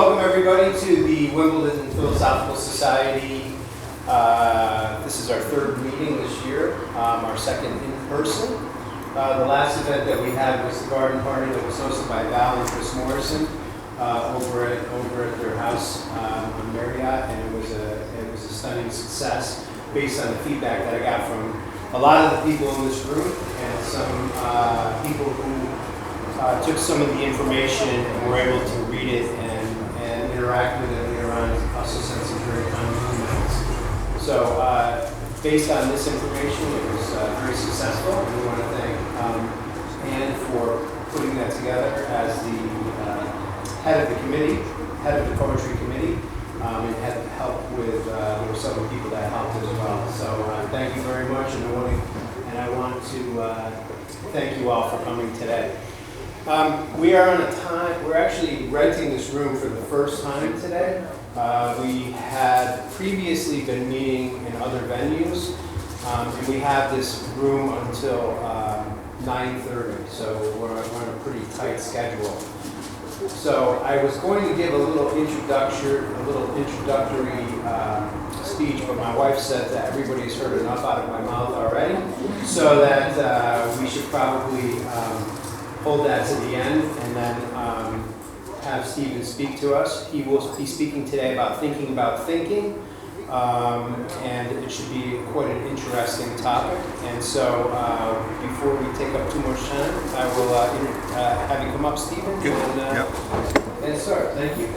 welcome everybody to the Wimbledon Philosophical Society. This is our third meeting this year, our second in person. The last event that we had was the garden party that was hosted by Val and Chris Morrison over at their house on Marriott, and it was a stunning success based on the feedback that I got from a lot of the people in this room and some people who took some of the information and were able to read it and interact with it later on. Also sent some very kind emails. So based on this information, it was very successful, and we want to thank Anne for putting that together as the head of the committee, head of the poetry committee, and had help with, there were several people that helped as well. So thank you very much, and I want to thank you all for coming today. We are on a time, we're actually renting this room for the first time today. We had previously been meeting in other venues, and we have this room until 9:30, so we're on a pretty tight schedule. So I was going to give a little introductory speech, but my wife said that everybody's heard enough out of my mouth already, so that we should probably hold that to the end and then have Stephen speak to us. He will be speaking today about thinking, and it should be quite an interesting topic. And so before we take up too much time, I will have you come up, Stephen, and start. Thank you.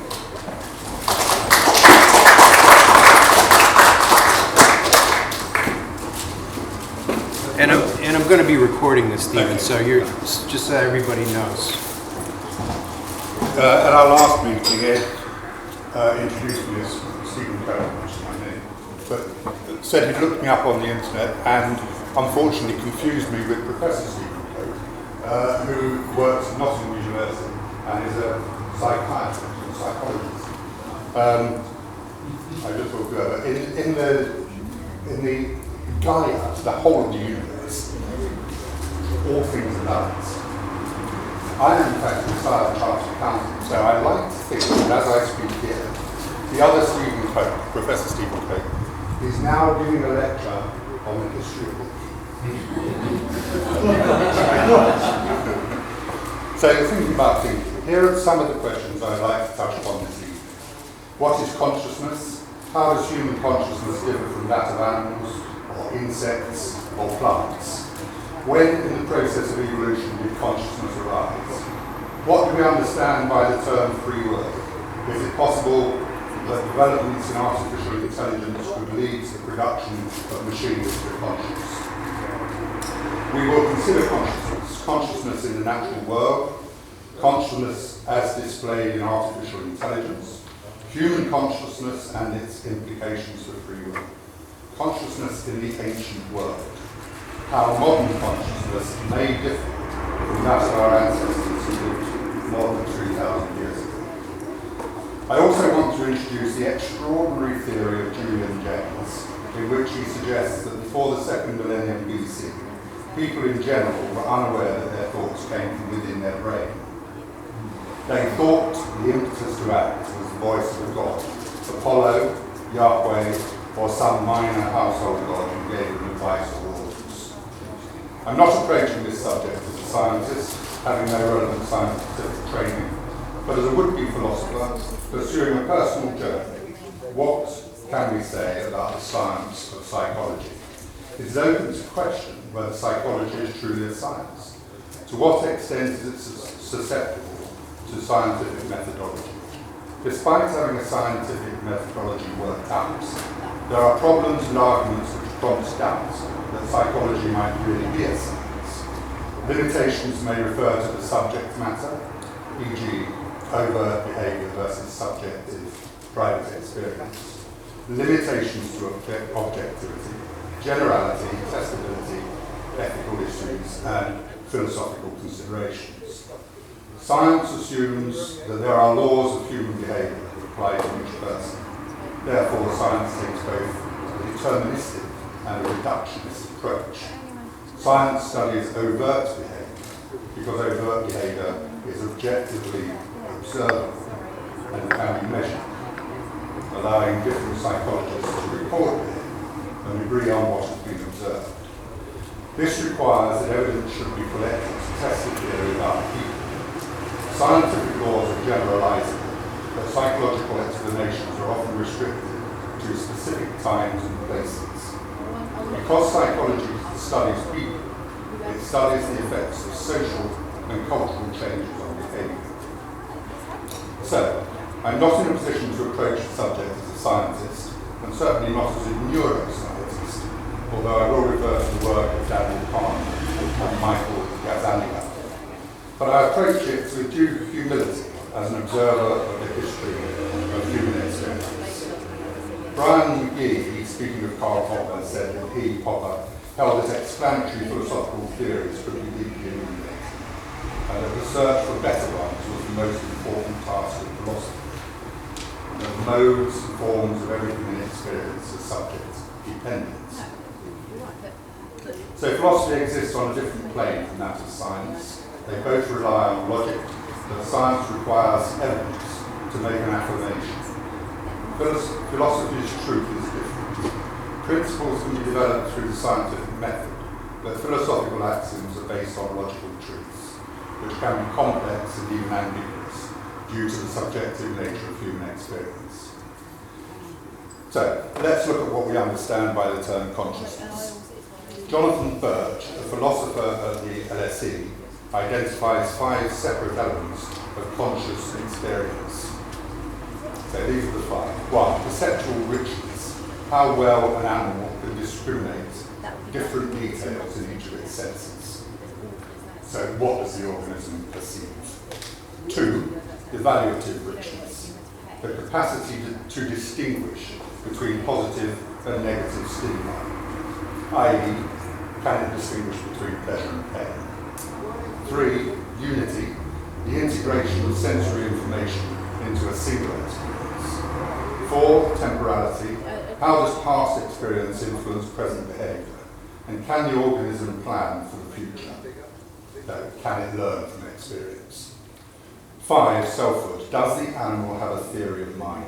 And I'm going to be recording this, Stephen, so you're just so everybody knows. At our last meeting, Ed introduced me as Stephen Coe, which is my name, but said he'd looked me up on the internet and unfortunately confused me with Professor Stephen Coe, who works at Nottingham University and is a psychiatrist and psychologist. I just thought further. In the Gaia, the whole of the universe, all things are balanced. I am in fact a retired chartered accountant, so I like to think that as I speak here, the other Stephen Coe, Professor Stephen Coe, is now giving a lecture on the history of the So thinking about thinking, here are some of the questions I'd like to touch upon this evening. What is consciousness? How does human consciousness differ from that of animals, or insects, or plants? When in the process of evolution did consciousness arise? What do we understand by the term free will? Is it possible that developments in artificial intelligence would lead to the production of machines that are conscious? We will consider consciousness in the natural world, consciousness as displayed in artificial intelligence, human consciousness and its implications for free will, consciousness in the ancient world, how modern consciousness may differ from that of our ancestors who lived more than 3,000 years ago. I also want to introduce the extraordinary theory of Julian Jaynes, in which he suggests that before the second millennium BC, people in general were unaware that their thoughts came from within their brain. They thought the impetus to act was the voice of a god, Apollo, Yahweh, or some minor household god who gave them advice or orders. I'm not approaching this subject as a scientist, having no relevant scientific training, but as a would-be philosopher pursuing a personal journey. What can we say about the science of psychology? It is open to question whether psychology is truly a science. To what extent is it susceptible to scientific methodology? Despite having a scientific methodology worked out, there are problems and arguments which prompt doubt that psychology might really be a science. Limitations may refer to the subject matter, e.g. overt behaviour versus subjective private experience. Limitations to objectivity, generality, testability, ethical issues, and philosophical considerations. Science assumes that there are laws of human behaviour that apply to each person. Therefore, science takes both a deterministic and a reductionist approach. Science studies overt behaviour because overt behaviour is objectively observable. and can be measured, allowing different psychologists to record it and agree on what has been observed. This requires that evidence should be collected to test the theory of other people. Scientific laws are generalizable, but psychological explanations are often restricted to specific times and places. Because psychology studies people, it studies the effects of social and cultural changes on behaviour. So, I'm not in a position to approach the subject as a scientist, and certainly not as a neuroscientist, although I will refer to the work of Daniel Kahneman and Michael Gazzaniga. But I approach it with due humility as an observer of the history of human experience. Brian McGee, speaking of Karl Popper, said that he, Popper, held that explanatory philosophical theories could be deeply illuminating, and that the search for better ones was the most important task of philosophy. And that the modes and forms of everything in experience are subject dependence. So philosophy exists on a different plane from that of science. They both rely on logic, but science requires evidence to make an affirmation. Philosophy's truth is different. Principles can be developed through the scientific method, but philosophical axioms are based on logical truths, which can be complex and even ambiguous due to the subjective nature of human experience. So, let's look at what we understand by the term consciousness. Jonathan Birch, a philosopher at the LSE, identifies 5 separate elements of conscious experience. So these are the 5. 1. Perceptual richness. How well an animal can discriminate different details in each of its senses. So what does the organism perceive? 2. Evaluative richness. The capacity to distinguish between positive and negative stimuli, i.e., can it distinguish between pleasure and pain? 3. Unity, the integration of sensory information into a single experience. 4. Temporality, how does past experience influence present behaviour? And can the organism plan for the future? Can it learn from experience? 5. Selfhood, does the animal have a theory of mind?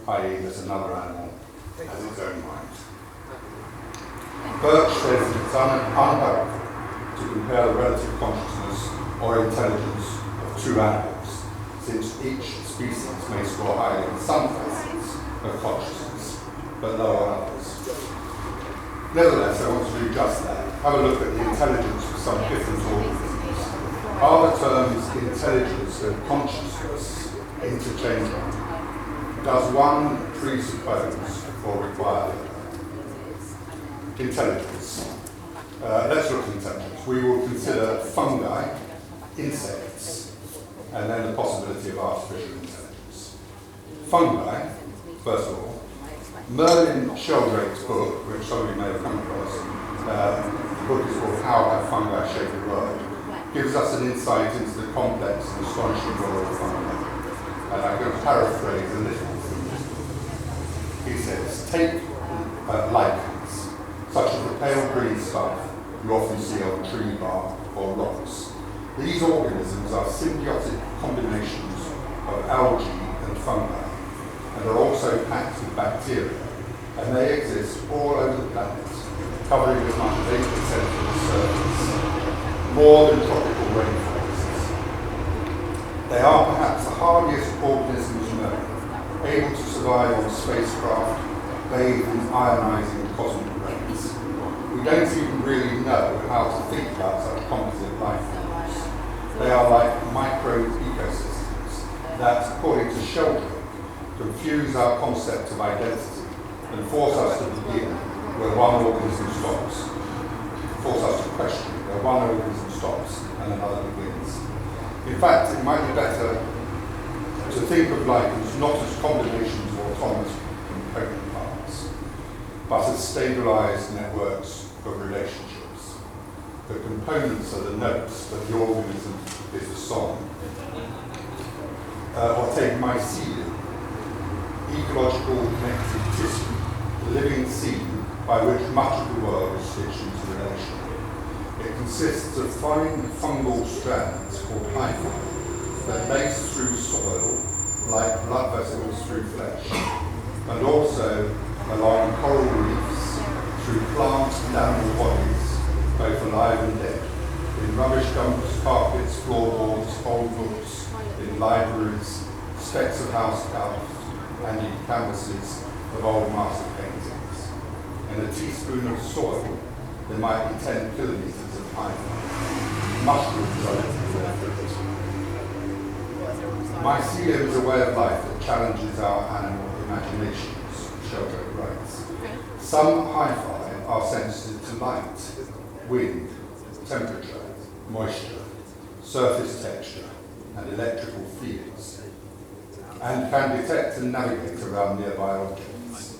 I.e., that another animal has its own mind. Birch says that it's unhelpful to compare the relative consciousness or intelligence of 2 animals, since each species may score highly in some facets of consciousness, but low on others. Nevertheless, I want to do just that. Have a look at the intelligence of some different organisms. Are the terms intelligence and consciousness interchangeable? Does one presuppose or require the other? Intelligence. Let's look at intelligence. We will consider fungi, insects, and then the possibility of artificial intelligence. Fungi, first of all. Merlin Sheldrake's book, which some of you may have come across, the book is called How Have Fungi Shaped the World, gives us an insight into the complex and astonishing world of fungi. And I'm going to paraphrase a little from this book. He says, take lichens, such as the pale green stuff you often see on tree bark or rocks. These organisms are symbiotic combinations of algae and fungi, and are also packed with bacteria, and they exist all over the planet, covering as much as 8% of the surface, more than tropical rainforests. They are perhaps the hardiest organisms known, able to survive on spacecraft, bathed in ionizing cosmic rays. We don't even really know how to think about such composite life forms. They are like micro ecosystems that, according to Sheldrake, confuse our concept of identity and force us to begin where one organism stops, force us to question where one organism stops and another begins. In fact, it might be better to think of lichens not as combinations of autonomous component parts, but as stabilized networks of relationships. The components are the notes, but the organism is the song. Or take mycelium, ecological connective tissue, the living seed by which much of the world is stitched into relation. It consists of fine fungal strands called hyphae that lace through soil like blood vessels through flesh, and also along coral reefs, through plant and animal bodies, both alive and dead, in rubbish dumps, carpets, floorboards, old books, in libraries, specks of house cards, and in canvases of old master paintings. In a teaspoon of soil, there might be 10 kilometres of height. Mushrooms are everywhere. Mycelium is a way of life that challenges our animal imaginations, Sheldrake writes. Some hyphae are sensitive to light, wind, temperature, moisture, surface texture, and electrical fields, and can detect and navigate around nearby objects.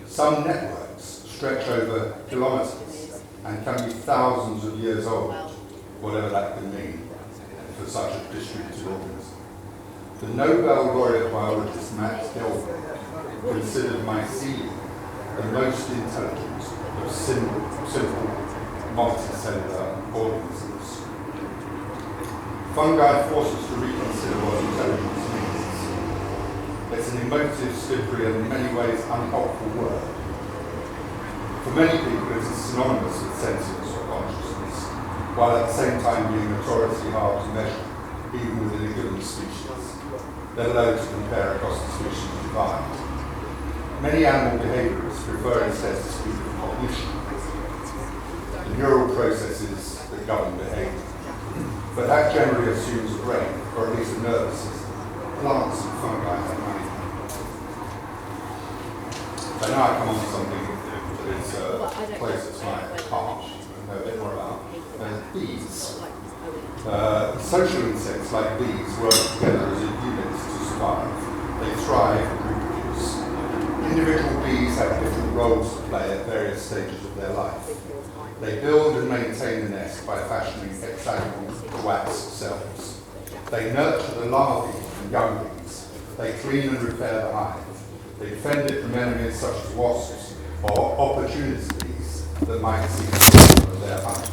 Some networks stretch over kilometres and can be thousands of years old, whatever that can mean for such a distributed organism. The Nobel laureate biologist Max Delbruck considered mycelium the most intelligent of simple multicellular organisms. Fungi force us to reconsider what intelligence means. It's an emotive, slippery, and in many ways unhelpful word. For many people, it is synonymous with sentience or consciousness, while at the same time being notoriously hard to measure, even within a given species, let alone to compare across the species divide. Many animal behaviourists prefer instead to speak of cognition, the neural processes that govern behaviour. But that generally assumes a brain, or at least a nervous system. Plants and fungi have money. So now I come on to something that is closer to my heart, and know a bit more about. Bees. Social insects like bees work together as a unit to survive. They thrive and reproduce. Individual bees have different roles to play at various stages of their life. They build and maintain the nest by fashioning hexagonal wax cells. They nurture the larvae and younglings. They clean and repair the hive. They defend it from enemies such as wasps or opportunist bees that might seek the of their hive.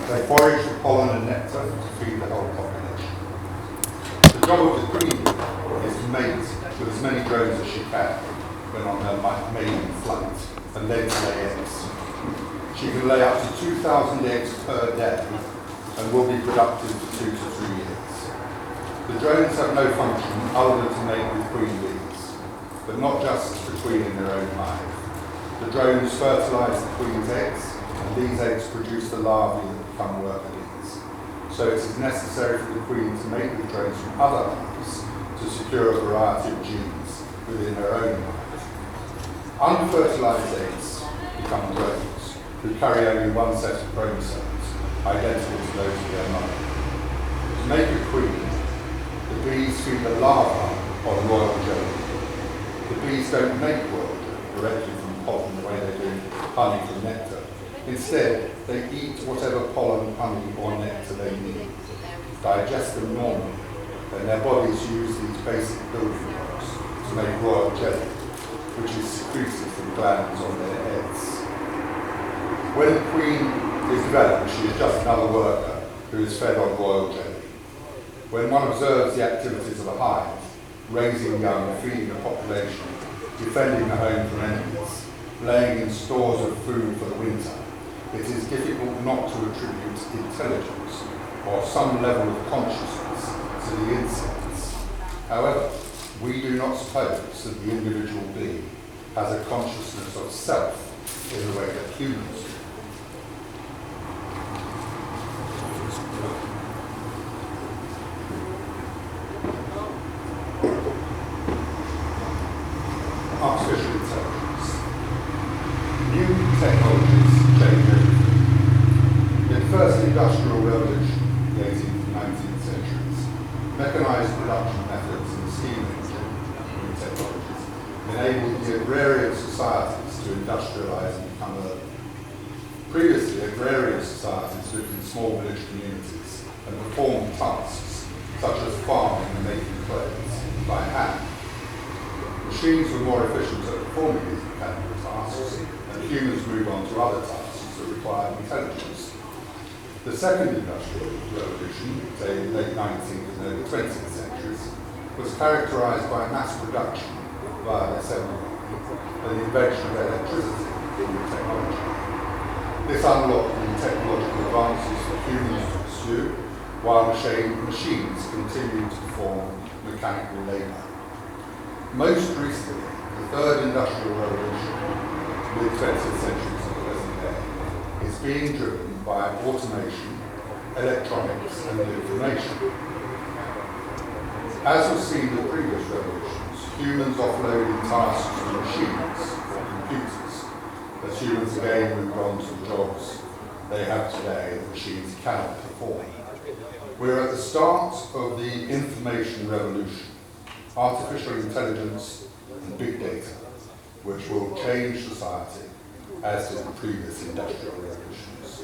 They forage for pollen and nectar to feed the whole population. The job of the queen bee is to mate with as many drones as she can when on her maiden flight, and then to lay eggs. She can lay up to 2,000 eggs per day and will be productive for 2 to 3 years. The drones have no function other than to mate with queen bees, but not just for queening their own hive. The drones fertilise the queen's eggs, and these eggs produce the larvae that become worker bees. So it is necessary for the queen to mate with drones from other hives to secure a variety of genes within her own hive. Unfertilised eggs become drones, who carry only one set of chromosomes, identical to those of their mother. To make a queen, the bees feed the larva on royal jelly. The bees don't make royal jelly directly from pollen the way they do honey from nectar. Instead, they eat whatever pollen, honey, or nectar they need, digest them normally, and their bodies use these basic building blocks to make royal jelly, which is secreted from glands on their heads. When the queen is developed, she is just another worker who is fed on royal jelly. When one observes the activities of a hive, raising young, feeding a population, defending the home from enemies, laying in stores of food for the winter, it is difficult not to attribute intelligence or some level of consciousness to the insects. However, we do not suppose that the individual bee has a consciousness of self in the way that humans do. Artificial intelligence. New technologies change everything. The first industrial revolution, the 18th and 19th centuries, mechanised production methods and steam engine new technologies enabled the agrarian societies to industrialise and become urban. Previously, agrarian societies lived in small village communities and performed tasks such as farming and making clothes by hand. Machines were more efficient at performing these mechanical tasks, and humans moved on to other tasks that required intelligence. The second industrial revolution, say late 19th and early 20th centuries, was characterised by mass production via assembly and the invention of electricity in new technology. This unlocked new technological advances for humans to pursue, while machines continued to perform mechanical labour. Most recently, the third industrial revolution, mid-20th century to the present day, is being driven by automation, electronics and information. As was seen in the previous revolutions, humans offloaded tasks to machines or computers, as humans again moved on to the jobs they have today that machines cannot perform. We're at the start of the information revolution, artificial intelligence and big data, which will change society as did the previous industrial revolutions.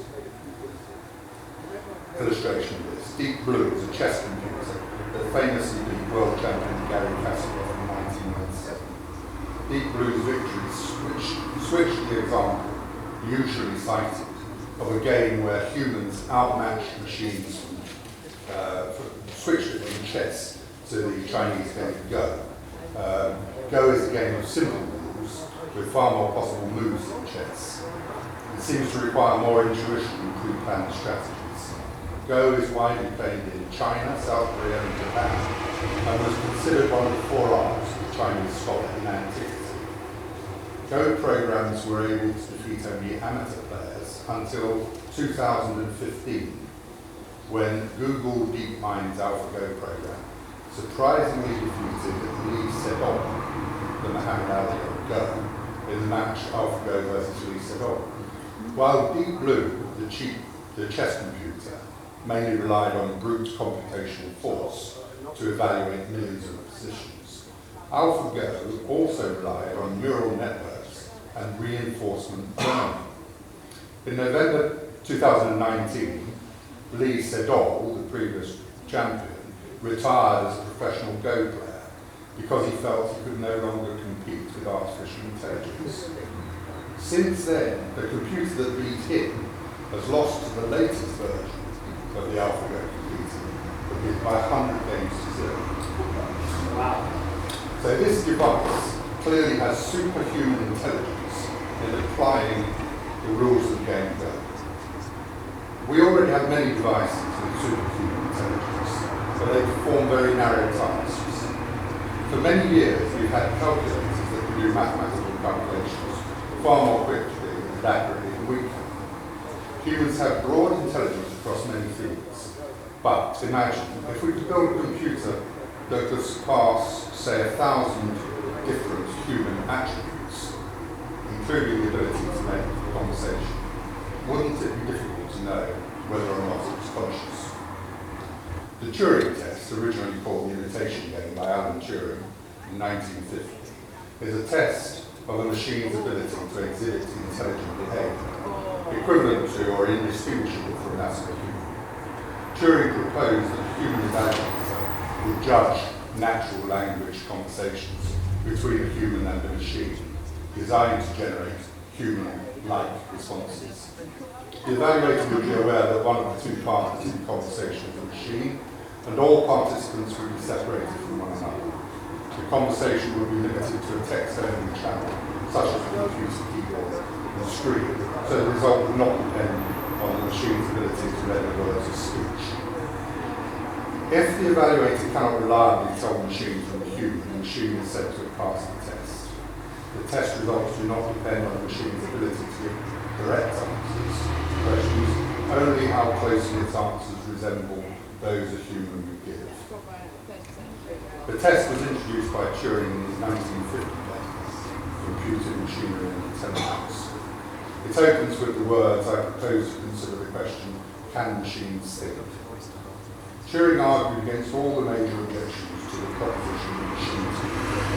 Illustration of this. Deep Blue is a chess computer that famously beat world champion Gary Kasparov in 1997. Deep Blue's victories switched the example, usually cited, of a game where humans outmatched machines switched it from chess to the Chinese game of Go. Go is a game of simple rules with far more possible moves than chess. It seems to require more intuition and pre-planned strategies. Go is widely played in China, South Korea and Japan, and was considered one of the four arts of the Chinese scholar in antiquity. Go programs were able to defeat only amateur players until 2015, when Google DeepMind's AlphaGo program surprisingly defeated Lee Sedol, the Muhammad Ali of Go, in the match AlphaGo versus Lee Sedol. While Deep Blue, the chess computer, mainly relied on brute computational force to evaluate millions of positions, AlphaGo also relied on neural networks and reinforcement learning. In November 2019, Lee Sedol, the previous champion, retired as a professional Go player because he felt he could no longer compete with artificial intelligence. Since then, the computer that beat him has lost to the latest version of the AlphaGo computer, but beat by 100 games to 0. Wow. So this device clearly has superhuman intelligence in applying the rules of the game Go. We already have many devices with superhuman intelligence, but they perform very narrow tasks. For many years, we've had calculators that can do mathematical calculations far more quickly and accurately than we can. Humans have broad intelligence across many fields, but imagine if we could build a computer that could surpass, say, 1,000 different human attributes, including the ability to make conversation. Wouldn't it be difficult to know whether or not it was conscious? The Turing Test, originally called the imitation game by Alan Turing in 1950, is a test of a machine's ability to exhibit intelligent behaviour, equivalent to or indistinguishable from that of a human. Turing proposed that a human evaluator would judge natural language conversations between a human and a machine, designed to generate human-like responses. The evaluator would be aware that one of the two parties in the conversation is a machine, and all participants would be separated from one another. The conversation would be limited to a text-only channel, such as the computer keyboard and screen, so the result would not depend on the machine's ability to render words of speech. If the evaluator cannot reliably tell the machine from the human, the machine is said to have passed the test. The test results do not depend on the machine's ability to give correct answers to questions, only how closely its answers resemble those a human would give. The test was introduced by Turing in his 1950 book, Computer, Machinery and Intelligence. It opens with the words, I propose to consider the question, can machines think? Turing argued against all the major objections to the proposition that machines can think.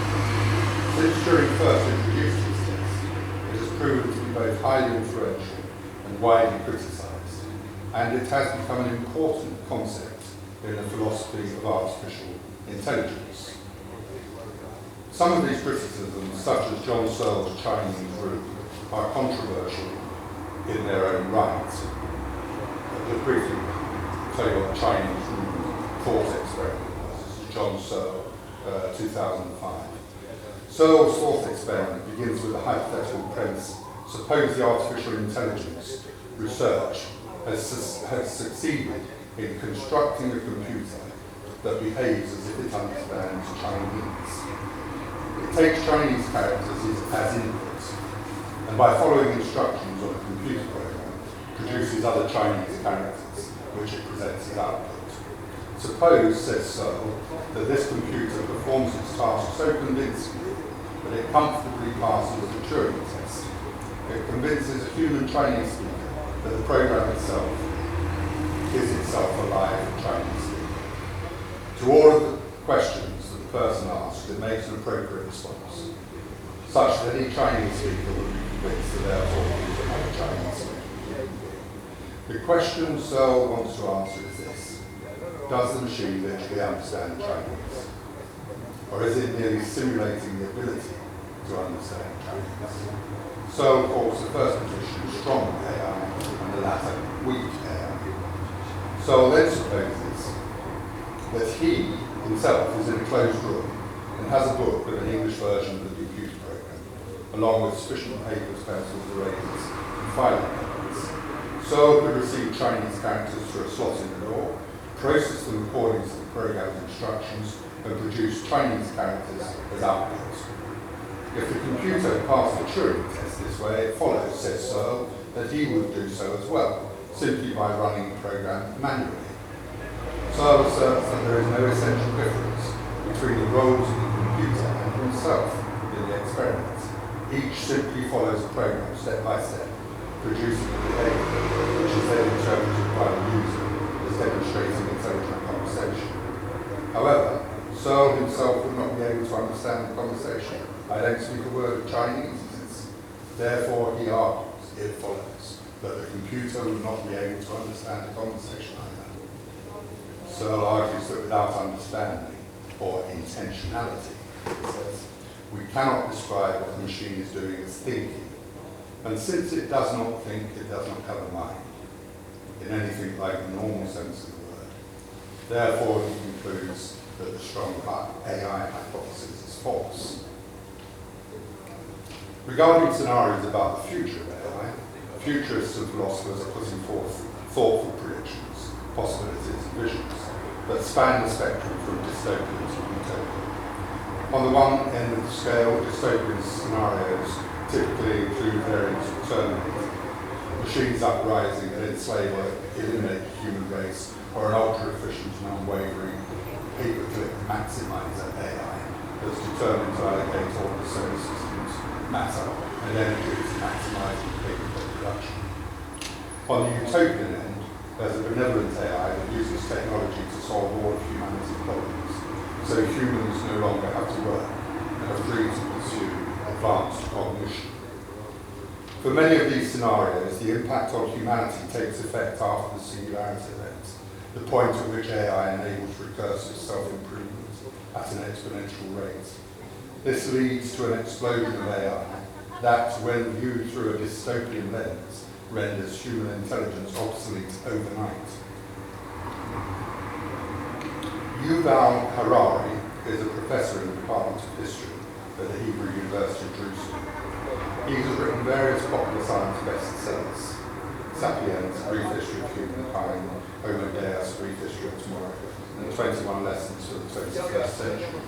Since Turing first introduced this test, it has proven to be both highly influential and widely criticised, and it has become an important concept in the philosophy of artificial intelligence. Some of these criticisms, such as John Searle's Chinese group, are controversial in their own right. just briefly tell you what the Chinese thought experiment was. This is John Searle, 2005. Searle's thought experiment begins with a hypothetical premise. Suppose the artificial intelligence research has succeeded in constructing a computer that behaves as if it understands Chinese. It takes Chinese characters as inputs, and by following instructions on a computer program, produces other Chinese characters, which it presents as output. Suppose, says Searle, that this computer performs its task so convincingly that it comfortably passes the Turing Test. It convinces a human Chinese speaker that the program itself is itself a live Chinese speaker. To all of the questions that the person asks, it makes an appropriate response, such that any Chinese speaker would be convinced that they are talking to another Chinese speaker. The question Searle wants to answer is this: does the machine literally understand Chinese? Or is it merely simulating the ability to understand Chinese? Searle calls the first position strong AI and the latter weak AI. Searle then supposes that he himself is in a closed room and has a book with an English version of the computer program, along with sufficient papers, pencils, erasers, and filing cabinets. Searle could receive Chinese characters through a slot in the door, process them according to the program's instructions, and produce Chinese characters as output. If the computer passed the Turing Test this way, it follows, says Searle, that he would do so as well, simply by running the program manually. Searle asserts that there is no essential difference between the roles of the computer and himself in the experiment. Each simply follows a program step by step, producing a behavior which is then interpreted by the user as demonstrating intelligent conversation. However, Searle himself would not be able to understand the conversation. I don't speak a word of Chinese, he says. Therefore, he argues, it follows, that the computer would not be able to understand the conversation either. Searle argues that without understanding, or intentionality, he says, we cannot describe what the machine is doing as thinking. And since it does not think, it does not have a mind, in anything like the normal sense of the word. Therefore, he concludes that the strong AI hypothesis is false. Regarding scenarios about the future of AI, futurists and philosophers are putting forth thoughtful predictions, possibilities and visions that span the spectrum from dystopian to utopia. On the one end of the scale, dystopian scenarios typically include variants of Terminator, machines uprising and enslave or eliminate the human race, or an ultra-efficient and unwavering pay-per-click maximizer AI that's determined to allocate all the solar system's matter and energy to maximize pay-per-click production. On the utopian end, there's a benevolent AI that uses technology to solve all of humanity's problems, so humans no longer have to work and are free to pursue advanced cognition. For many of these scenarios, the impact on humanity takes effect after the singularity event, the point at which AI enables recursive self-improvement at an exponential rate. This leads to an explosion of AI that, when viewed through a dystopian lens, renders human intelligence obsolete overnight. Yuval Harari is a professor in the Department of History at the Hebrew University of Jerusalem. He has written various popular science bestsellers: Sapiens, Brief History of Humankind, Homo Deus, Brief History of Tomorrow, and 21 Lessons for the 21st Century.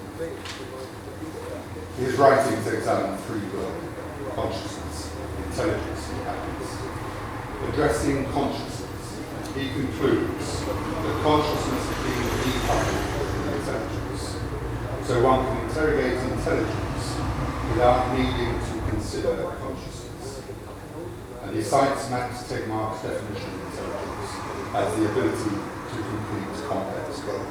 His writings examine free will, consciousness, intelligence, and happiness. Addressing consciousness, he concludes that consciousness is being decoupled from intelligence. So one can interrogate intelligence without needing to consider consciousness. And he cites Max Tegmark's definition of intelligence as the ability to complete complex goals.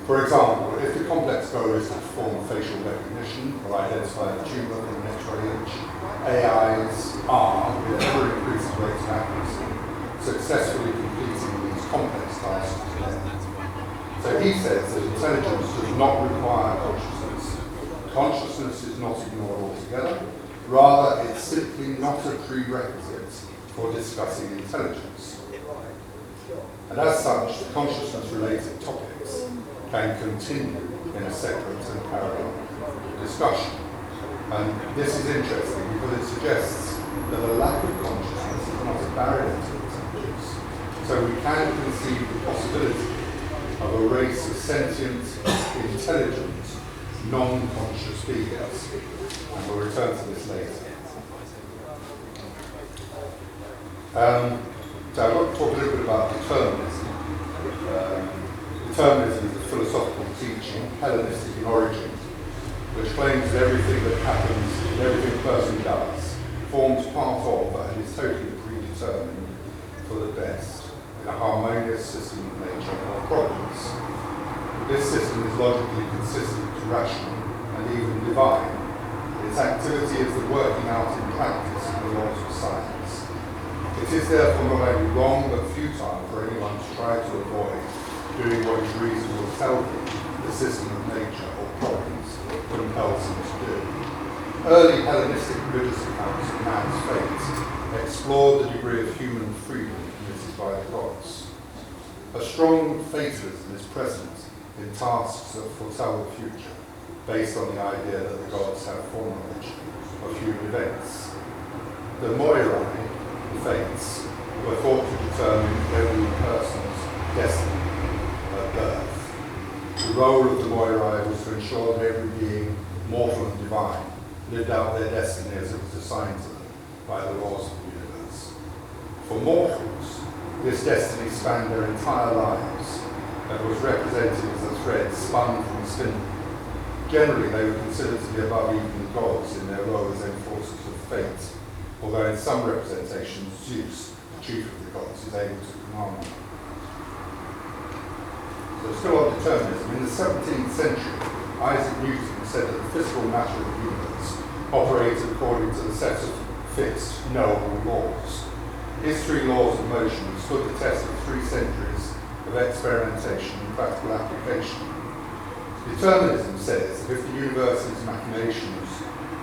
For example, if the complex goal is to perform facial recognition or identify a tumour from an X-ray image, AIs are, with ever-increasing rates of accuracy, successfully completing these complex tasks today. So he says that intelligence does not require consciousness. Consciousness is not ignored altogether. Rather, it's simply not a prerequisite for discussing intelligence. And as such, the consciousness-related topics can continue in a separate and parallel discussion. And this is interesting because it suggests that a lack of consciousness is not a barrier to intelligence. So we can conceive the possibility of a race of sentient, intelligent, non-conscious beings. And we'll return to this later. So I want to talk a little bit about determinism. Determinism is a philosophical teaching, Hellenistic in origin, which claims that everything that happens, everything a person does, forms part of and is totally predetermined for the best in a harmonious system of nature or providence. This system is logically consistent, rational, and even divine. Its activity is the working out in practice of the laws of science. It is therefore not only wrong but futile for anyone to try to avoid doing what is reasonable to tell him the system of nature or providence compels him to do. Early Hellenistic religious accounts of man's fate explored the degree of human freedom permitted by the gods. A strong fatalism is present in tasks that foretell the future, based on the idea that the gods have foreknowledge of human events. The moirai, the fates, were thought to determine every person's destiny at birth. The role of the moirai was to ensure that every being, mortal and divine, lived out their destiny as it was assigned to them by the laws of the universe. For mortals, this destiny spanned their entire lives and was represented as a thread spun from a spindle. Generally, they were considered to be above even the gods in their role as enforcers of fate, although in some representations, Zeus, the chief of the gods, is able to command them. So still on determinism, in the 17th century, Isaac Newton said that the physical matter of the universe operated according to the set of fixed, knowable laws. His three laws of motion stood the test of 3 centuries of experimentation and practical application. Determinism says that if the universe's machinations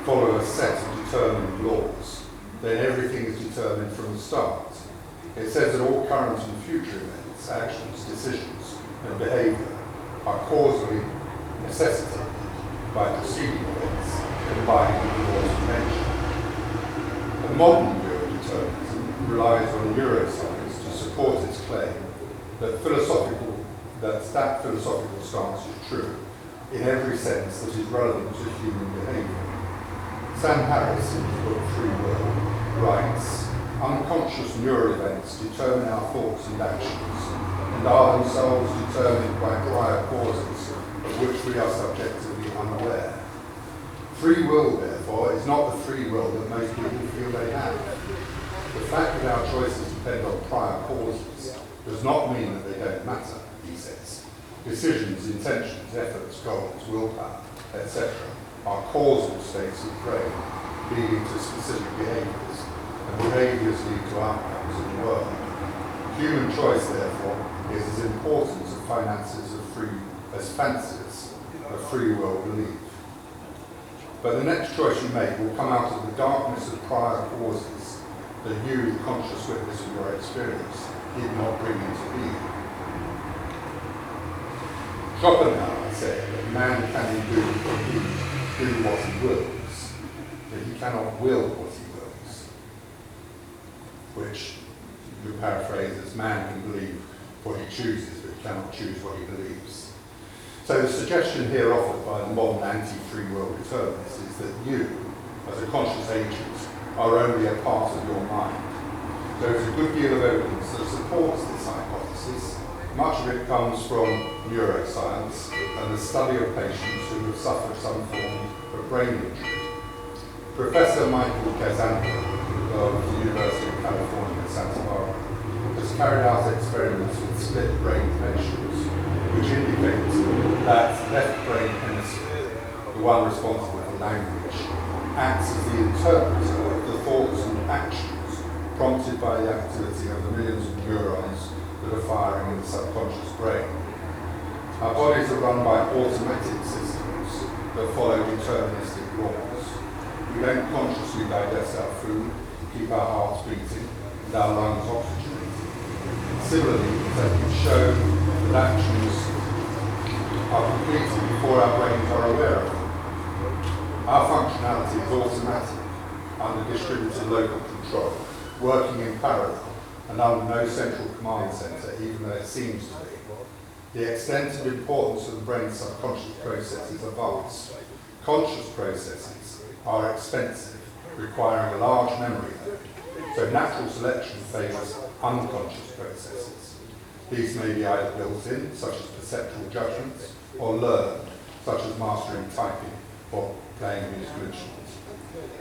follow a set of determined laws, then everything is determined from the start. It says that all current and future events, actions, decisions, and behaviour are causally necessitated by preceding events combined with the laws of nature. A modern view of determinism relies on neuroscience to support its claim that that philosophical stance is true in every sense that is relevant to human behaviour. Sam Harris, in his book Free Will, writes, unconscious neural events determine our thoughts and actions, and are themselves determined by prior causes of which we are subjectively unaware. Free will, therefore, is not the free will that most people feel they have. The fact that our choices depend on prior causes does not mean that they don't matter, he says. Decisions, intentions, efforts, goals, willpower, etc. are causal states of brain leading to specific behaviours, and behaviours lead to outcomes in the world. Human choice, therefore, is as important as fancies of free will belief. But the next choice you make will come out of the darkness of prior causes that you, the conscious witness of your experience, did not bring into being. Schopenhauer said that man can indeed do what he wills, but he cannot will what he wills, which you paraphrase as man can believe what he chooses, but he cannot choose what he believes. So the suggestion here offered by the modern anti-free will determinist is that you, as a conscious agent, are only a part of your mind. There is a good deal of evidence that supports this hypothesis. Much of it comes from neuroscience and the study of patients who have suffered some form of brain injury. Professor Michael Kazanka of the University of California, Santa Barbara, has carried out experiments with split brain connections, which indicate that left brain hemisphere, the one responsible for language, acts as the interpreter of the thoughts and actions prompted by the activity of the millions of neurons that are firing in the subconscious brain. Our bodies are run by automatic systems that follow deterministic laws. We don't consciously digest our food, keep our hearts beating, and our lungs oxygenated. Similarly, that we've shown that actions are completed before our brains are aware of them. Our functionality is automatic, under distributed local control, working in parallel, and under no central command centre, even though it seems to be. The extent and importance of the brain's subconscious processes are vast. Conscious processes are expensive, requiring a large memory load, so natural selection favours unconscious processes. These may be either built in, such as perceptual judgments, or learned, such as mastering typing or playing musical instruments.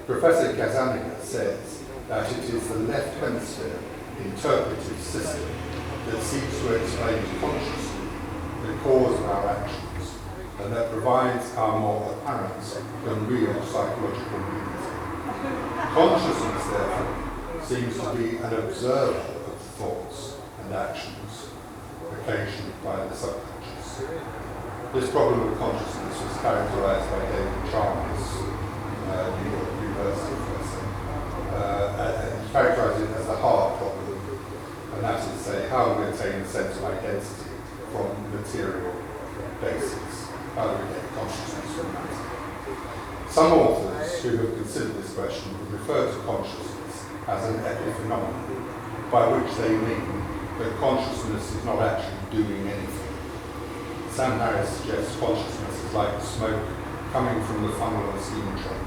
Professor Gazaniga says that it is the left hemisphere interpretive system that seeks to explain consciously the cause of our actions, and that provides our more apparent than real psychological meaning. Consciousness, therefore, seems to be an observer of thoughts and actions occasioned by the subconscious. This problem of consciousness was characterized by David Chalmers, New York University professor. He characterized it as the heart problem, and that is to say, how do we attain a sense of identity from material basis? How do we get consciousness from matter? Some authors who have considered this question refer to consciousness as an epiphenomenon, by which they mean that consciousness is not actually doing anything. Sam Harris suggests consciousness is like the smoke coming from the funnel of a steam train.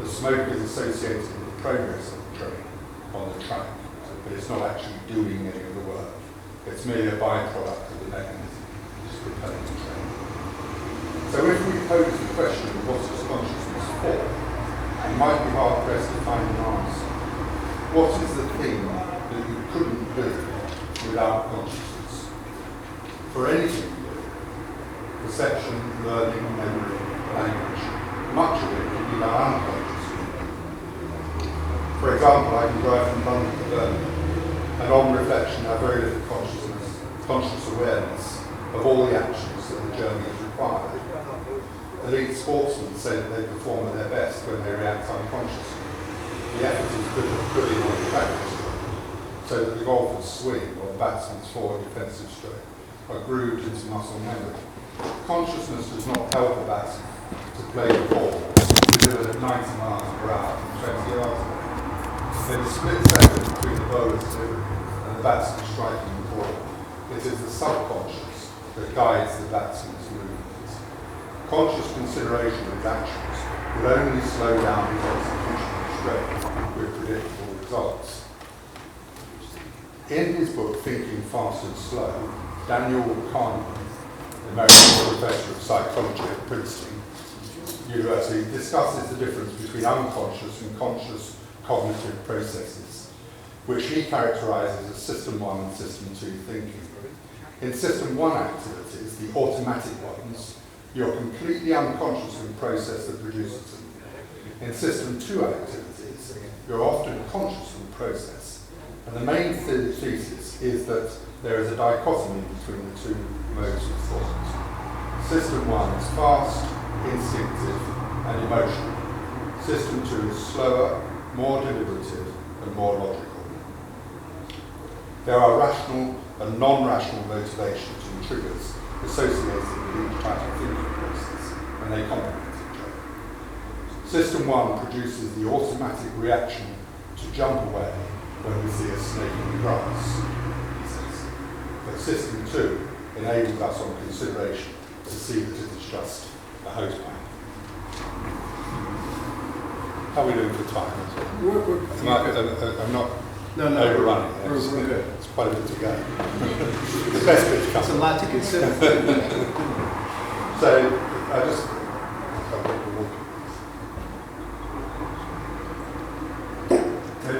The smoke is associated with the progress of the train on the track, but it's not actually doing any of the work. It's merely a byproduct of the mechanism which is propelling the train. So if we pose the question of what is consciousness for, we might be hard pressed to find an answer. What is the thing that you couldn't do without consciousness? For anything you do, perception, learning, memory, language, much of it can be done unconsciously. For example, I can drive from London to Birmingham, and on reflection have very little conscious awareness of all the actions that the journey has required. Elite sportsmen say that they perform at their best when they react unconsciously. The effort is put in on practice, so that the golfer's swing or the batsman's forward defensive stroke are grooved into muscle memory. Consciousness does not help a batsman to play the ball delivered at 90 miles per hour from 20 yards away. There's a split second between the bowler's delivery and the batsman striking the ball. It is the subconscious that guides the batsman's movements. Conscious consideration of his actions will only slow down his execution of stroke with predictable results. In his book, Thinking Fast and Slow, Daniel Canine, American professor of psychology at Princeton University, discusses the difference between unconscious and conscious cognitive processes, which he characterizes as System 1 and System 2 thinking. In System 1 activities, the automatic ones, you're completely unconscious of the process that produces them. In System 2 activities, you're often conscious of the process. And the main thesis is that there is a dichotomy between the two modes of thought. System 1 is fast, instinctive, and emotional. System 2 is slower, more deliberative, and more logical. There are rational and non-rational motivations and triggers associated with each type of thinking process, and they complement each other. System 1 produces the automatic reaction to jump away when we see a snake in the grass, he says. But System 2 enables us on consideration to see that it is just a hose pipe. How are we doing for time? I'm not overrunning. We're good. It's quite a bit to go. The best bit to come. It's a lot to consider. So,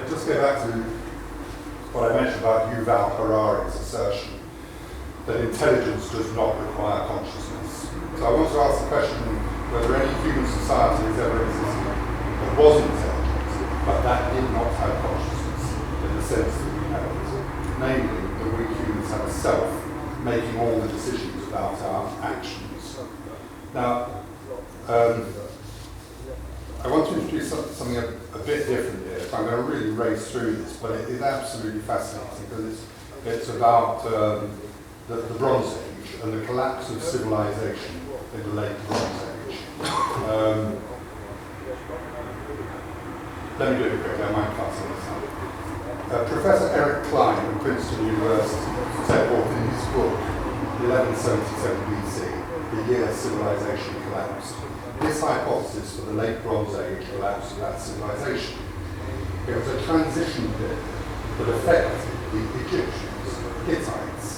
just go back to what I mentioned about Yuval Harari's assertion that intelligence does not require consciousness. So I want to ask the question whether any human society has ever existed that was intelligent, but that did not have consciousness in the sense that we have it. Namely, that we humans have a self making all the decisions about our actions. Now, I want to introduce something a bit different here. So I'm going to really race through this, but it is absolutely fascinating because It's about the Bronze Age and the collapse of civilization in the late Bronze Age. Let me do it quickly, I might pass on this now. Professor Eric Klein from Princeton University set forth in his book, 1177 BC, the year civilization collapsed. His hypothesis for the late Bronze Age collapse of that civilization. It was a transition period that affected the Egyptians, Hittites,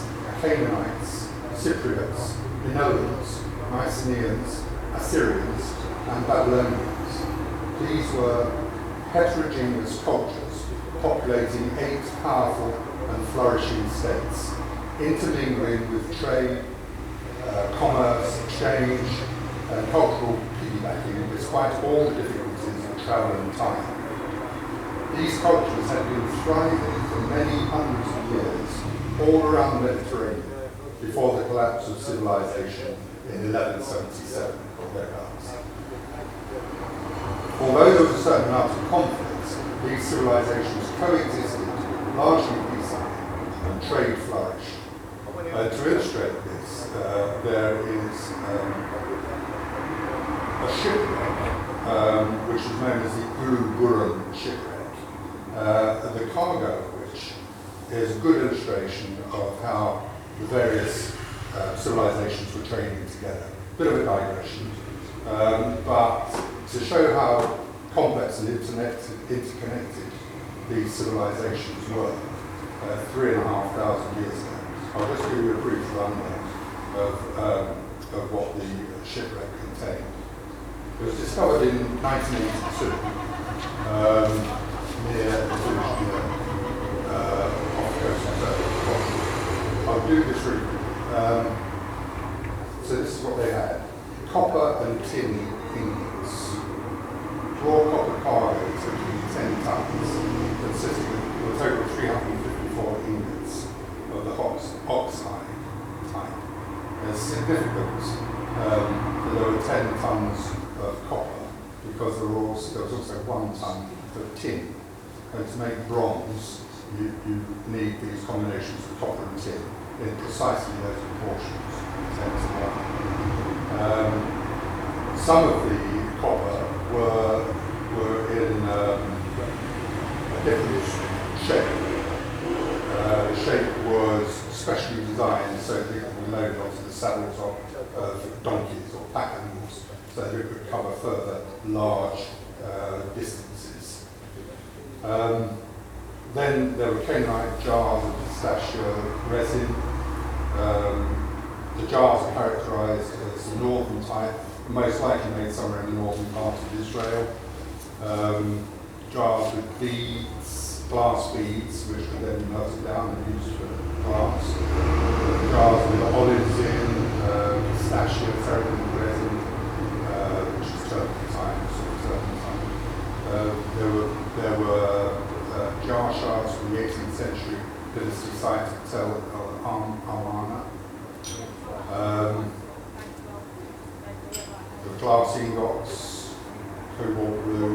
Canaanites, Cypriots, Minoans, Mycenaeans, Assyrians, and Babylonians. These were heterogeneous cultures populating 8 powerful and flourishing states, intermingling with trade, commerce, exchange, and cultural piggybacking, despite all the difficulties of travel and time. These cultures had been thriving for many hundreds of years all around the Mediterranean before the collapse of civilization in 1177 or thereabouts. Although there was a certain amount of conflict, these civilizations coexisted largely peacefully and trade flourished. To illustrate this, there is a shipwreck which is known as the Uru-Buran shipwreck. The cargo of which is a good illustration of how the various civilizations were trading together. Bit of a digression, but to show how complex and interconnected these civilizations were 3,500 years ago. I'll just give you a brief rundown of what the shipwreck contained. It was discovered in 1982 near the village off the coast of Turkey. I'll do this really quickly. So this is what they had. Copper and tin ingots. Raw copper cargo between 10 tons, consisting of a total of 354 ingots of the oxide type. It's significant that there were 10 tons of copper because there was also 1 ton of tin. And to make bronze, you need these combinations of copper and tin in precisely those proportions, 10 to 1. Some of the copper were in a different shape. The shape was specially designed so that it could be loaded onto the saddles of donkeys or pack animals, so that it could cover further large distances. Then there were Canine jars of pistachio resin. The jars are characterized as the northern type, most likely made somewhere in the northern part of Israel. Jars with beads, glass beads, which could then be melted down and used for glass. Jars with olives in, pistachio, terebinth resin, which is turpentine, sort of turpentine. There were jar shards from the 18th century dynasty site at Tel Amarna. The glass ingots, cobalt blue,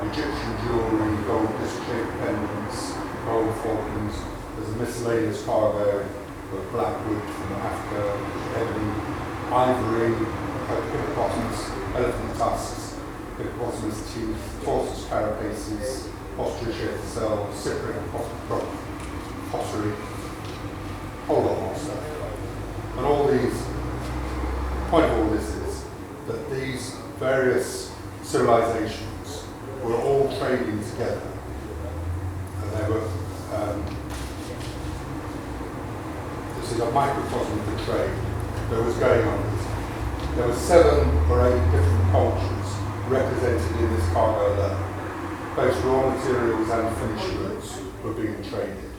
Egyptian jewellery, gold disc-shaped pendants, gold falcons. There's a miscellaneous cargo of black wood from Africa, ebony, ivory, hippopotamus, elephant tusks, hippopotamus teeth, tortoise carapaces, ostrich cells, Cypriot pottery, whole lot more stuff. And all these, the point of all this is that these various civilizations were all trading together. And they were, this is a microcosm of the trade that was going on. There were 7 or 8 different cultures represented in this cargo alone. Both raw materials and finished goods were being traded.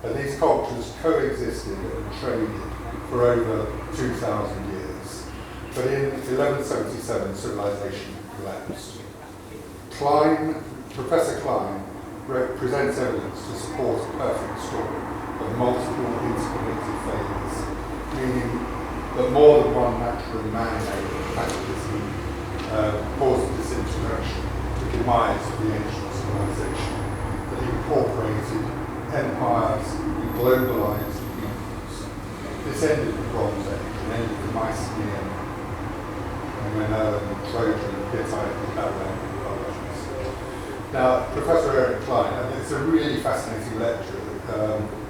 And these cultures coexisted and traded for over 2,000 years. But in 1177, civilization collapsed. Professor Klein presents evidence to support a perfect story of multiple interconnected failures, meaning that more than one natural man-made cataclysm caused disintegration, the demise of the ancient civilization that incorporated empires, and globalized peoples. This ended the Bronze Age and ended the Mycenaean, and when Trojan and Hittite and Babylonian cultures. Now, Professor Eric Klein, it's a really fascinating lecture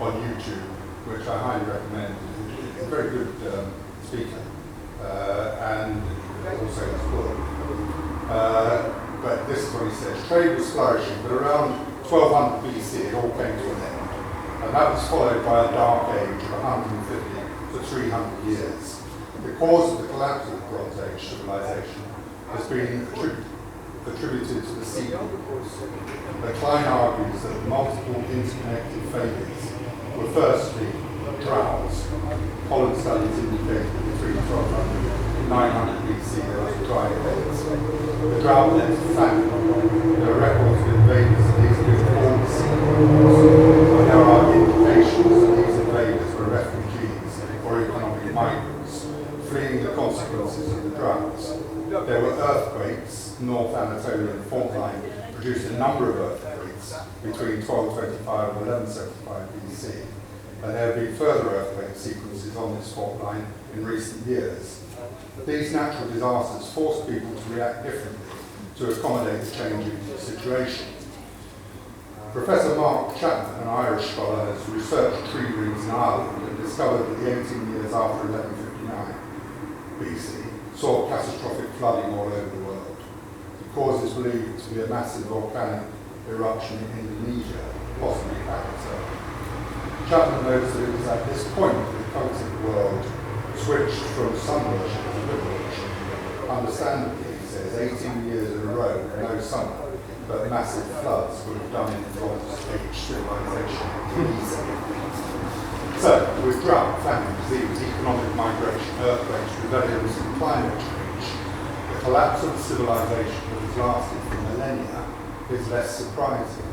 on YouTube, which I highly recommend. He's a very good speaker, and also his book. But this is what he says: trade was flourishing, but around 1200 BC it all came to an end. And that was followed by a dark age of 150 to 300 years. The cause of the collapse of the Bronze Age civilization has been attributed to the sea peoples. But Klein argues that the multiple interconnected failures were firstly droughts. Pollen studies indicate that between 1200 and 900 BC there was dry events. The drought led to famine. There are records of invaders of these new formed sea peoples, and there are indications that these invaders were refugees or economic migrants, fleeing the consequences of the droughts. There were earthquakes. North Anatolian fault line produced a number of earthquakes between 1225 and 1175 BC, and there have been further earthquake sequences on this fault line in recent years. These natural disasters forced people to react differently to accommodate the changing situation. Professor Mark Chapman, an Irish scholar, has researched tree rings in Ireland and discovered that the 18 years after 1159 BC saw catastrophic flooding all over the world. The cause is believed to be a massive volcanic eruption in Indonesia, possibly Pakistan. Chapman notes that it was at this point that the cultic world switched from sun worship to river worship. Understandably, he says, 18 years in a row, no summer, but massive floods would have done in Bronze Age civilization easy. So, with drought, famine, disease, economic migration, earthquakes, rebellions, and climate change, the collapse of civilization that has lasted for millennia is less surprising.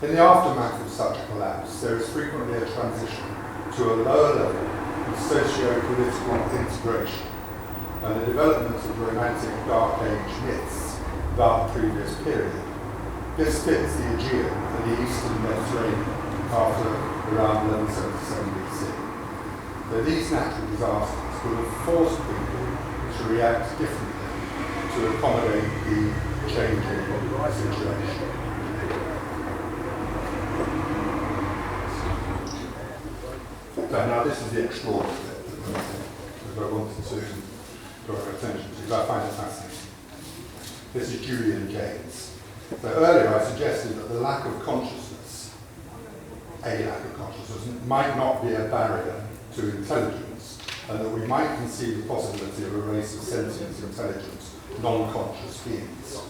In the aftermath of such a collapse, there is frequently a transition to a lower level of socio-political integration and the development of romantic Dark Age myths about the previous period. This fits the Aegean and the Eastern Mediterranean after around 1177 BC. Though these natural disasters would have forced people to react differently to accommodate the changing situation. So now this is the extraordinary bit that I wanted to draw our attention to, because I find it fascinating. This is Julian Jaynes. So earlier I suggested that the lack of consciousness, might not be a barrier to intelligence, and that we might conceive the possibility of a race of sentient, intelligent, non-conscious beings.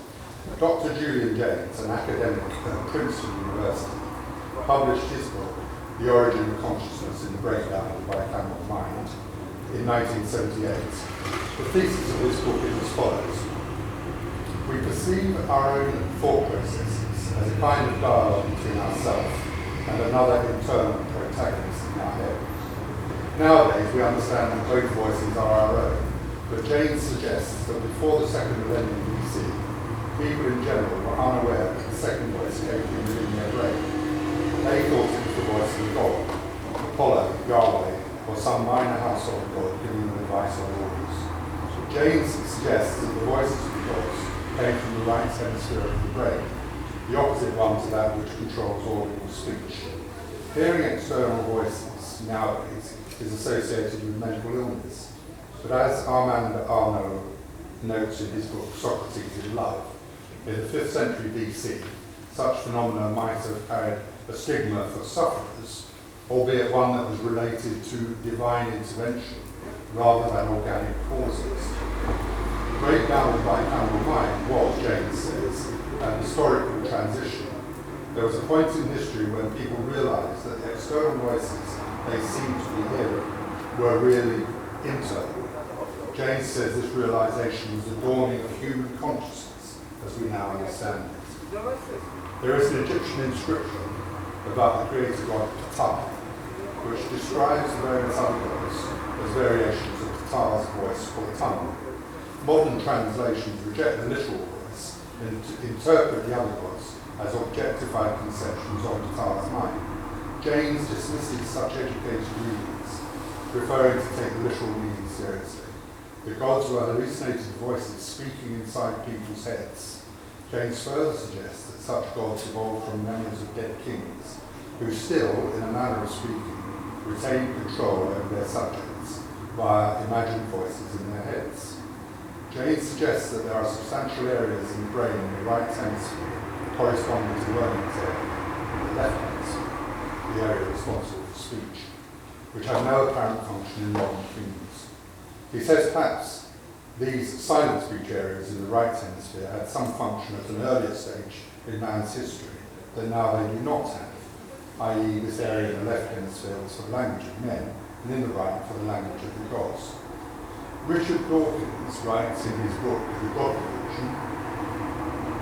Dr. Julian Jaynes, an academic at Princeton University, published his book, The Origin of Consciousness in the Breakdown of the Bicameral Mind, in 1978. The thesis of this book is as follows. We perceive our own thought processes as a kind of dialogue between ourselves and another internal protagonist in our head. Nowadays, we understand that both voices are our own, but Jaynes suggests that before the second millennium BC, people in general were unaware that the second voice came from within their brain. They thought it was the voice of God, Apollo, Yahweh, or some minor household god giving them advice or orders. Jaynes suggests that the voices of the gods came from the right hemisphere of the brain, the opposite one to that which controls audible speech. Hearing external voices nowadays is associated with mental illness, but as Armand Arnaud notes in his book Socrates in Love, in the 5th century BC, such phenomena might have carried a stigma for sufferers, albeit one that was related to divine intervention rather than organic causes. The breakdown of bicameral mind was, Jaynes says, an historical transition. There was a point in history when people realised that the external voices they seemed to be hearing were really internal. Jaynes says this realisation was the dawning of human consciousness as we now understand it. There is an Egyptian inscription about the creator god Ptah, which describes the various other gods as variations of Ptah's voice or tongue. Modern translations reject the literal voice and interpret the other gods as objectified conceptions of the task mind. James dismisses such educated readings, preferring to take literal meaning seriously. The gods were hallucinated voices speaking inside people's heads. James further suggests that such gods evolved from memories of dead kings, who still, in a manner of speaking, retain control over their subjects via imagined voices in their heads. James suggests that there are substantial areas in the brain in the right hemisphere corresponding to learning area, the left hemisphere, the area responsible for speech, which have no apparent function in modern humans. He says perhaps these silent speech areas in the right hemisphere had some function at an earlier stage in man's history that now they do not have, i.e. this area in the left hemisphere was for the language of men, and in the right for the language of the gods. Richard Dawkins writes in his book, The God Delusion,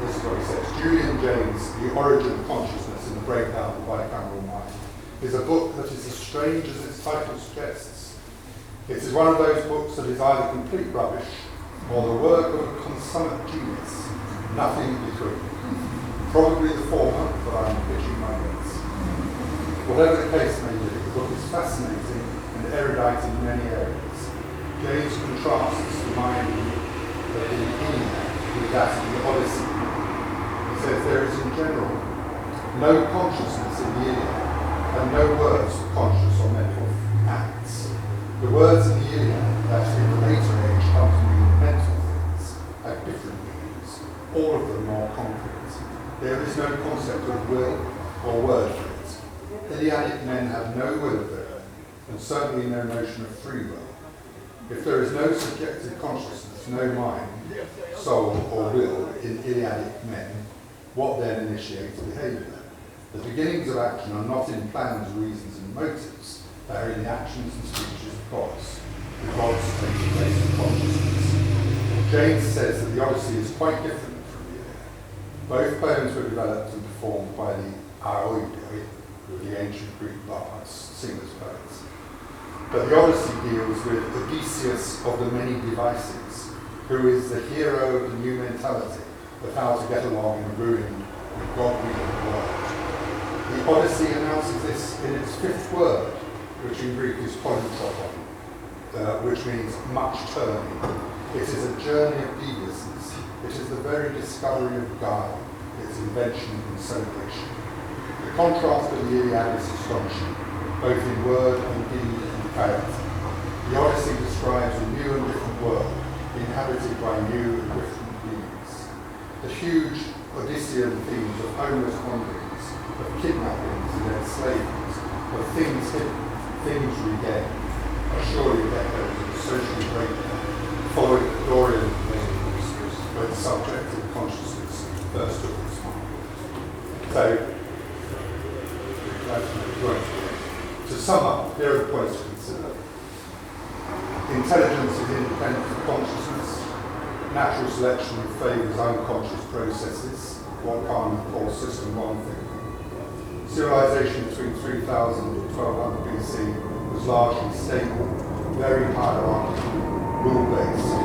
this is what he says: Julian James, The Origin of Consciousness in the Breakdown of the Bicameral Mind, is a book that is as strange as its title suggests. It is one of those books that is either complete rubbish or the work of a consummate genius, nothing in between. Probably the former, but I'm pitching my bets. Whatever the case may be, the book is fascinating and erudite in many areas. James contrasts the mind of the Iliad with that of the Odyssey. He says there is in general no consciousness in the Iliad and no words for conscious or mental acts. The words in the Iliad that in the later age come to mean mental things have different meanings, all of them more concrete. There is no concept of will or word for it. Iliadic men have no will of their own, and certainly no notion of free will. If there is no subjective consciousness, no mind, soul or will in Iliadic men, what then initiates behaviour? The beginnings of action are not in plans, reasons and motives, they are in the actions and speeches of gods. The gods take place in consciousness. James says that the Odyssey is quite different from the Iliad. Both poems were developed and performed by the Aoidoi, who were the ancient Greek bards, singers, poets. But the Odyssey deals with Odysseus of the many devices, who is the hero of the new mentality of how to get along in a ruined and God-weakened world. The Odyssey announces this in its fifth word, which in Greek is polytropon, which means much turning. It is a journey of deviousness. It is the very discovery of guile, its invention and celebration. The contrast of the Iliad is astonishing, both in word and deed and character. The Odyssey describes a new and different world, inhabited by new and different beings. The huge Odyssean themes of homeless wanderings, of kidnappings and enslavements, of things hidden, things regained, are surely echoes of social breakdown, following the Dorian millenniums when subjective consciousness first took its mind. So, to sum up, here are the points to consider. Intelligence is independent of consciousness. Natural selection favours unconscious processes, what Canine calls System 1 thinking. Civilization between 3000 and 1200 BC was largely stable, very hierarchical, rule-based.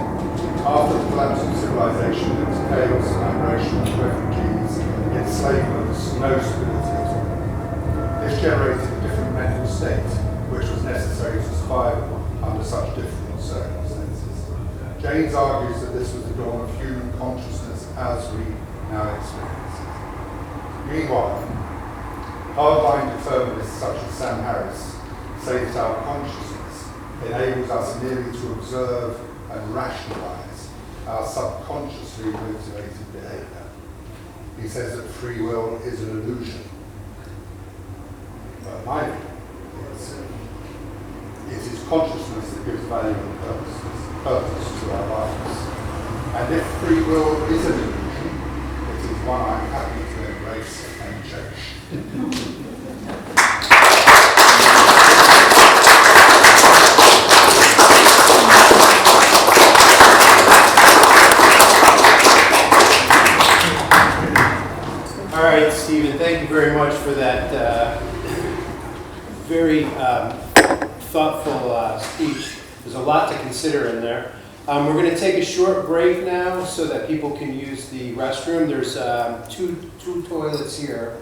After the collapse of civilization, there was chaos, migration, refugees, enslavement, no stability at all. This generated a different mental state, which was necessary to survive under such different circumstances. James argues that this was the dawn of human consciousness as we now experience it. Meanwhile, hardline determinists such as Sam Harris say that our consciousness enables us merely to observe and rationalize our subconsciously motivated behavior. He says that free will is an illusion. But my view is it is consciousness that gives value and purpose to our lives. And if free will is an illusion, it is one I'm happy to embrace and cherish. All right, Stephen, thank you very much for that very thoughtful speech. There's a lot to consider in there. We're going to take a short break now so that people can use the restroom. There's two toilets here,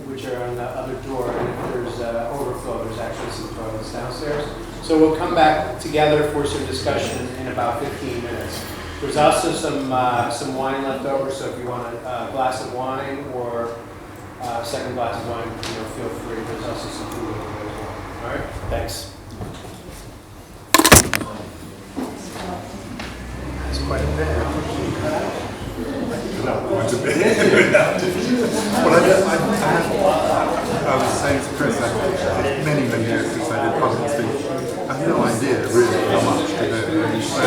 which are on the other door, and if there's overflow, there's actually some toilets downstairs. So we'll come back together for some discussion in about 15 minutes. There's also some wine left over, so if you want a glass of wine or a second glass of wine, feel free. There's also some food over there as well. All right, thanks. That's quite a bit. Quite a bit. Well, I was saying to Chris, many years since I did public speech, I have no idea really how much to do. So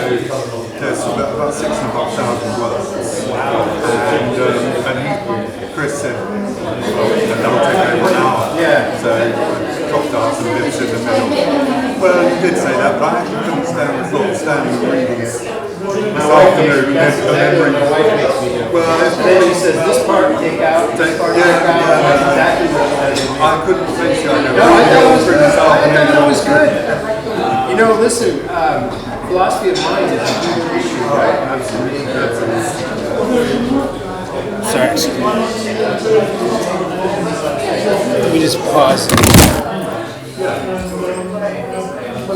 there's about 6,500 words. And Chris said, that'll take over an hour. Yeah. So I chopped out some bits in the middle. Well, you did say that, but I actually couldn't stand reading it. This afternoon, well, then he says this part take out, this part take out. That's exactly what I couldn't finish it. I thought it was good. Listen, philosophy of mind is a huge issue, right? Absolutely. Sorry, excuse me. Let me just pause.